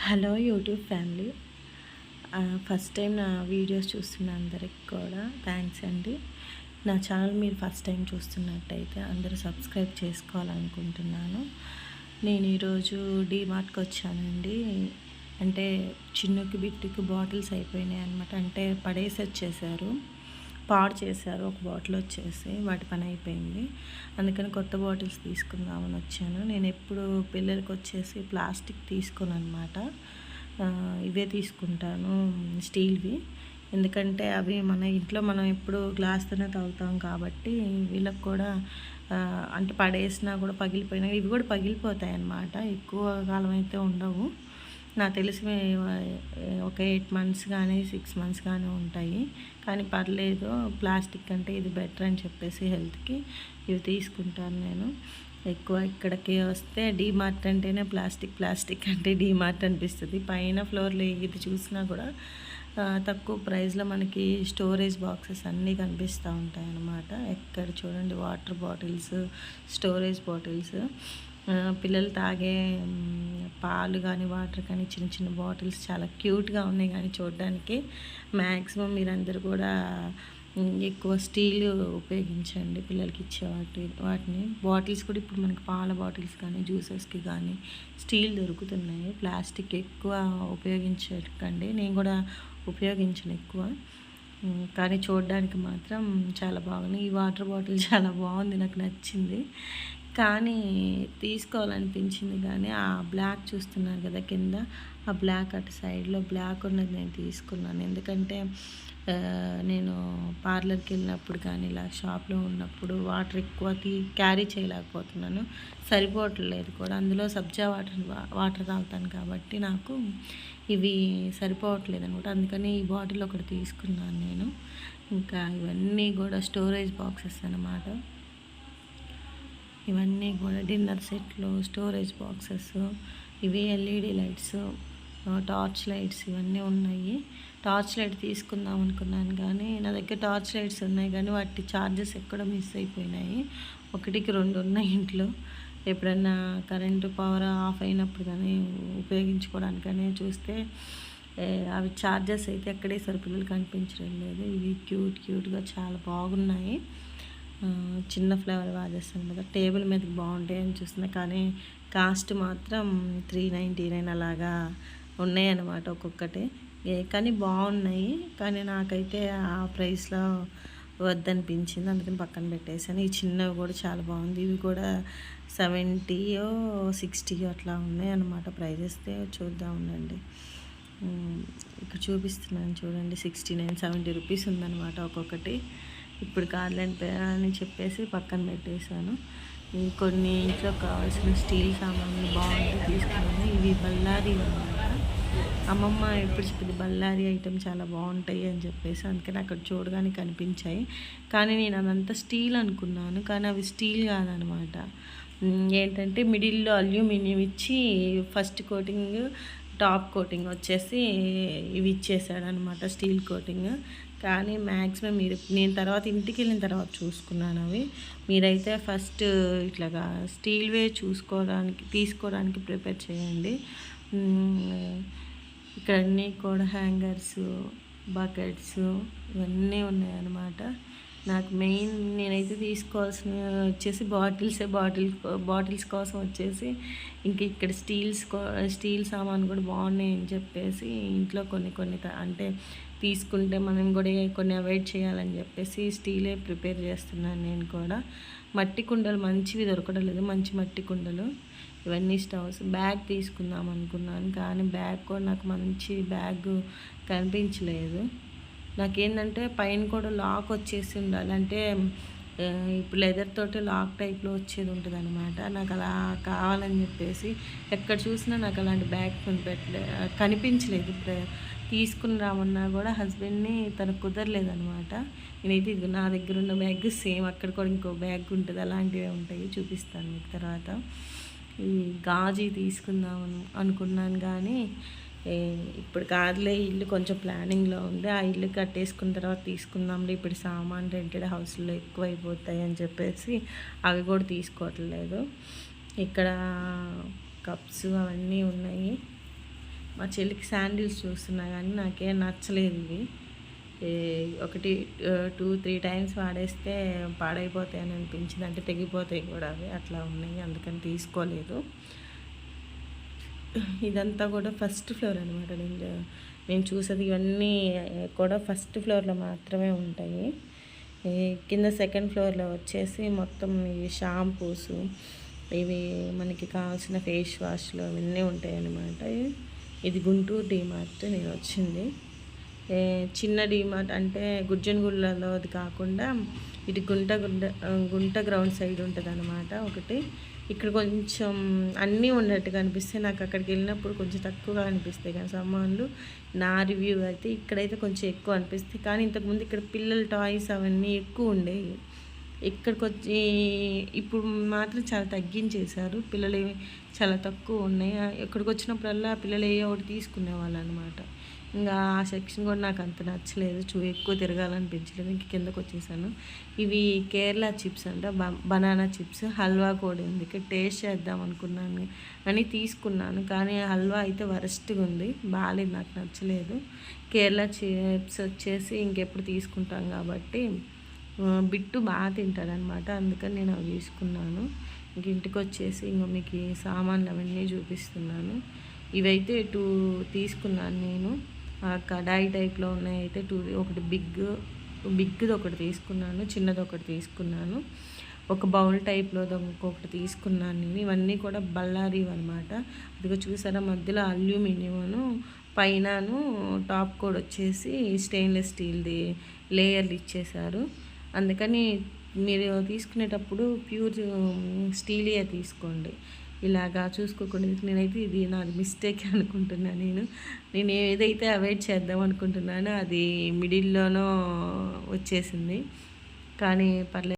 Hello YouTube family. First time నా videos చూస్తున్న అందరికి కూడా థ్యాంక్స్ అండి. నా ఛానల్ మీరు ఫస్ట్ టైం చూస్తున్నట్టయితే అందరూ సబ్స్క్రైబ్ చేసుకోవాలనుకుంటున్నాను. నేను ఈరోజు డీమార్ట్కి వచ్చానండి. అంటే చిన్నుకి బిట్టుకి బాటిల్స్ అయిపోయినాయి అనమాట. అంటే పడేసి వచ్చేసారు, పాడు చేశారు. ఒక బాటిల్ వచ్చేసి వాటి పని అయిపోయింది. అందుకని కొత్త బాటిల్స్ తీసుకుందామని వచ్చాను. నేను ఎప్పుడు పిల్లలకి వచ్చేసి ప్లాస్టిక్ తీసుకోను అనమాట. ఇవే తీసుకుంటాను, స్టీల్వి. ఎందుకంటే అవి మన ఇంట్లో మనం ఎప్పుడు గ్లాస్తోనే తాగుతాం కాబట్టి వీళ్ళకి కూడా అంటే పడేసినా కూడా పగిలిపోయినా ఇవి కూడా పగిలిపోతాయి అన్నమాట. ఎక్కువ కాలం అయితే ఉండవు. నాకు తెలిసి ఒక 8 మంత్స్ కానీ 6 మంత్స్ కానీ ఉంటాయి. కానీ పర్లేదు, ప్లాస్టిక్ అంటే ఇది బెటర్ అని చెప్పేసి హెల్త్కి ఇవి తీసుకుంటాను నేను. ఎక్కువ ఇక్కడికి వస్తే డీమార్ట్ అంటేనే ప్లాస్టిక్ అంటే డీమార్ట్ అనిపిస్తుంది. పైన ఫ్లోర్లో ఇది చూసినా కూడా తక్కువ ప్రైస్లో మనకి స్టోరేజ్ బాక్సెస్ అన్నీ కనిపిస్తూ ఉంటాయి అన్నమాట. ఎక్కడ చూడండి వాటర్ బాటిల్స్, స్టోరేజ్ బాటిల్స్, పిల్లలు తాగే పాలు కానీ వాటర్ కానీ చిన్న చిన్న బాటిల్స్ చాలా క్యూట్గా ఉన్నాయి. కానీ చూడడానికి మ్యాక్సిమం మీరందరూ కూడా ఎక్కువ స్టీల్ ఉపయోగించండి పిల్లలకి ఇచ్చే వాటిని. బాటిల్స్ కూడా ఇప్పుడు మనకి పాల బాటిల్స్ కానీ జ్యూసెస్కి కానీ స్టీల్ దొరుకుతున్నాయి. ప్లాస్టిక్ ఎక్కువ ఉపయోగించకండి. నేను కూడా ఉపయోగించను ఎక్కువ. కానీ చూడడానికి మాత్రం చాలా బాగున్నాయి. ఈ వాటర్ బాటిల్ చాలా బాగుంది, నాకు నచ్చింది. కానీ తీసుకోవాలనిపించింది. కానీ ఆ బ్లాక్ చూస్తున్నారు కదా కింద, ఆ బ్లాక్ అటు సైడ్లో బ్లాక్ ఉన్నది నేను తీసుకున్నాను. ఎందుకంటే నేను పార్లర్కి వెళ్ళినప్పుడు కానీ ఇలా షాప్లో ఉన్నప్పుడు వాటర్ ఎక్కువ క్యారీ చేయలేకపోతున్నాను, సరిపోవట్లేదు కూడా. అందులో సబ్జా వాటర్ తాగుతాను కాబట్టి నాకు ఇవి సరిపోవట్లేదు అనమాట. అందుకని ఈ బాటిల్ ఒకటి తీసుకున్నాను నేను. ఇంకా ఇవన్నీ కూడా స్టోరేజ్ బాక్సెస్ అన్నమాట. ఇవన్నీ కూడా డిన్నర్ సెట్లు, స్టోరేజ్ బాక్సెస్, ఇవి ఎల్ఈడి లైట్స్, టార్చ్ లైట్స్ ఇవన్నీ ఉన్నాయి. టార్చ్ లైట్ తీసుకుందాం అనుకున్నాను కానీ నా దగ్గర టార్చ్ లైట్స్ ఉన్నాయి కానీ వాటి ఛార్జెస్ ఎక్కడో మిస్ అయిపోయినాయి. 1కి 2 ఉన్నాయి ఇంట్లో. ఎప్పుడన్నా కరెంటు పవర్ ఆఫ్ అయినప్పుడు కానీ ఉపయోగించుకోవడానికనే చూస్తే అవి ఛార్జెస్ అయితే ఎక్కడే పిల్లలు కనిపించడం లేదు. ఇవి క్యూట్గా చాలా బాగున్నాయి. చిన్న ఫ్లేవర్ వాజెస్ అనమాట. టేబుల్ మీదకి బాగుంటాయి అని చూస్తున్నా కానీ కాస్ట్ మాత్రం 399 అలాగా ఉన్నాయన్నమాట ఒక్కొక్కటి. కానీ బాగున్నాయి. కానీ నాకైతే ఆ ప్రైస్లో వద్దనిపించింది, అందుకని పక్కన పెట్టేశాను. ఈ చిన్నవి కూడా చాలా బాగుంది. ఇవి కూడా 70 60 అట్లా ఉన్నాయి అన్నమాట ప్రైజెస్. చూద్దాం ఉండండి, ఇక్కడ చూపిస్తున్నాను చూడండి. 69 70 రూపీస్ ఉందన్నమాట ఒక్కొక్కటి. ఇప్పుడు కాదులేండి అని చెప్పేసి పక్కన పెట్టేశాను. కొన్ని ఇంట్లో కావాల్సిన స్టీల్ సామాన్లు బాగుంటాయి తీసుకున్నాను. ఇవి బళ్ళారి అన్నమాట. అమ్మమ్మ ఎప్పుడు చెప్పింది బళ్ళారి ఐటెం చాలా బాగుంటాయి అని చెప్పేసి, అందుకని అక్కడ చూడగానే కనిపించాయి. కానీ నేను అదంతా స్టీల్ అనుకున్నాను, కానీ అవి స్టీల్ కాదనమాట. ఏంటంటే మిడిల్లో అల్యూమినియం ఇచ్చి ఫస్ట్ కోటింగ్, టాప్ కోటింగ్ వచ్చేసి ఇవి ఇచ్చేసాడు అనమాట, స్టీల్ కోటింగ్. కానీ మ్యాక్సిమం నేను తర్వాత ఇంటికి వెళ్ళిన తర్వాత చూసుకున్నాను అవి. మీరైతే ఫస్ట్ ఇట్లాగా స్టీల్వే తీసుకోవడానికి ప్రిపేర్ చేయండి. ఇక్కడ అన్నీ కూడా హ్యాంగర్స్, బకెట్స్ ఇవన్నీ ఉన్నాయన్నమాట. నాకు మెయిన్ నేనైతే తీసుకోవాల్సిన వచ్చేసి బాటిల్స్ కోసం వచ్చేసి ఇంక ఇక్కడ స్టీల్ సామాన్ కూడా బాగున్నాయి అని చెప్పేసి ఇంట్లో కొన్ని అంటే తీసుకుంటే మనం కూడా కొన్ని అవాయిడ్ చేయాలని చెప్పేసి స్టీలే ప్రిపేర్ చేస్తున్నాను నేను కూడా. మట్టి కుండలు మంచివి దొరకడం లేదు, మంచి మట్టి కుండలు. ఇవన్నీ స్టవ్స్. బ్యాగ్ తీసుకుందాం అనుకున్నాను కానీ బ్యాగ్ కూడా నాకు మంచి బ్యాగ్ కనిపించలేదు. నాకేంటంటే పైన కూడా లాక్ వచ్చేసి ఉండాలి. అంటే ఇప్పుడు లెదర్ తోటి లాక్ టైప్లో వచ్చేది ఉంటుంది అనమాట. నాకు అలా కావాలని చెప్పేసి ఎక్కడ చూసినా నాకు అలాంటి బ్యాగ్ కనిపించలేదు. తీసుకుని రామన్నా కూడా హస్బెండ్ని తనకు కుదరలేదనమాట. నేనైతే ఇది నా దగ్గర ఉన్న బ్యాగ్ సేమ్ అక్కడ కూడా ఇంకో బ్యాగ్ ఉంటుంది, అలాంటివే ఉంటాయి, చూపిస్తాను మీకు తర్వాత. ఈ గాజు తీసుకుందాం అనుకున్నాను కానీ ఇప్పుడు కాదులే, ఇల్లు కొంచెం ప్లానింగ్లో ఉంది. ఆ ఇల్లు కట్టేసుకున్న తర్వాత తీసుకుందాంలే, ఇప్పుడు సామాన్ రెంటెడ్ హౌస్లో ఎక్కువ అయిపోతాయి అని చెప్పేసి అవి కూడా తీసుకోవట్లేదు. ఇక్కడ కప్స్ అవన్నీ ఉన్నాయి. మా చెల్లికి శాండిల్స్ చూస్తున్నా కానీ నాకేం నచ్చలేదు ఇవి. ఒకటి 2-3 టైమ్స్ వాడేస్తే పాడైపోతాయని అనిపించింది. అంటే తెగిపోతాయి కూడా అవి అట్లా ఉన్నాయి, అందుకని తీసుకోలేదు. ఇదంతా కూడా ఫస్ట్ ఫ్లోర్ అనమాట. నేను చూసేది ఇవన్నీ కూడా ఫస్ట్ ఫ్లోర్లో మాత్రమే ఉంటాయి. కింద సెకండ్ ఫ్లోర్లో వచ్చేసి మొత్తం ఈ షాంపూస్, ఇవి మనకి కావాల్సిన ఫేస్ వాష్లు అవన్నీ ఉంటాయి అన్నమాట. ఇది గుంటూరు డీమార్ట్ నేను వచ్చింది. చిన్న డీమార్ట్ అంటే గుజ్జనగుళ్ళలో అది కాకుండా ఇది గుంట గ్రౌండ్ సైడ్ ఉంటుంది అనమాట ఒకటి. ఇక్కడ కొంచెం అన్నీ ఉన్నట్టుగా అనిపిస్తాయి. నాకు అక్కడికి వెళ్ళినప్పుడు కొంచెం తక్కువగా అనిపిస్తాయి కానీ సామాన్లు. నా రివ్యూ అయితే ఇక్కడైతే కొంచెం ఎక్కువ అనిపిస్తాయి. కానీ ఇంతకుముందు ఇక్కడ పిల్లల టాయ్స్ అవన్నీ ఎక్కువ ఉండేవి. ఇక్కడికి వచ్చి ఇప్పుడు మాత్రం చాలా తగ్గించేశారు. పిల్లలు చాలా తక్కువ ఉన్నాయి. ఇక్కడికి వచ్చినప్పుడల్లా పిల్లలు ఏ ఒకటి తీసుకునేవాళ్ళు అనమాట. ఇంకా ఆ సెక్షన్ కూడా నాకు అంత నచ్చలేదు, ఎక్కువ తిరగాలనిపించలేదు. ఇంక కిందకు వచ్చేసాను. ఇవి కేరళ చిప్స్ అంట, బనానా చిప్స్. హల్వా కూడా ఉంది. ఇక్కడ టేస్ట్ చేద్దాం అనుకున్నాను అని తీసుకున్నాను, కానీ హల్వా అయితే వరస్ట్గా ఉంది, బాగాలేదు, నాకు నచ్చలేదు. కేరళ చిప్స్ వచ్చేసి ఇంకెప్పుడు తీసుకుంటాం కాబట్టి బిట్టు బాగా తింటాడనమాట, అందుకని నేను అవి తీసుకున్నాను. ఇంక ఇంటికి వచ్చేసి ఇంక మీకు సామాన్లు అవన్నీ చూపిస్తున్నాను. ఇవైతే 2 తీసుకున్నాను నేను. కడాయి టైప్లో ఉన్నాయి అయితే 2, ఒకటి బిగ్ది ఒకటి తీసుకున్నాను, చిన్నది ఒకటి తీసుకున్నాను. ఒక బౌల్ టైప్లో ఇంకొకటి తీసుకున్నాను నేను. ఇవన్నీ కూడా బళ్ళారీవి అనమాట. అదిగో చూసారా, మధ్యలో అల్యూమినియంను, పైనను టాప్ కూడా వచ్చేసి స్టెయిన్లెస్ స్టీల్ది లేయర్లు ఇచ్చేశారు. అందుకని మీరు తీసుకునేటప్పుడు ప్యూర్ స్టీలియే తీసుకోండి. ఇలాగా చూసుకోకుండా నేనైతే ఇది నాది మిస్టేక్ అనుకుంటున్నాను. నేను ఏదైతే అవాయిడ్ చేద్దాం అనుకుంటున్నానో అది మిడిల్లోనో వచ్చేసింది, కానీ పర్లేదు.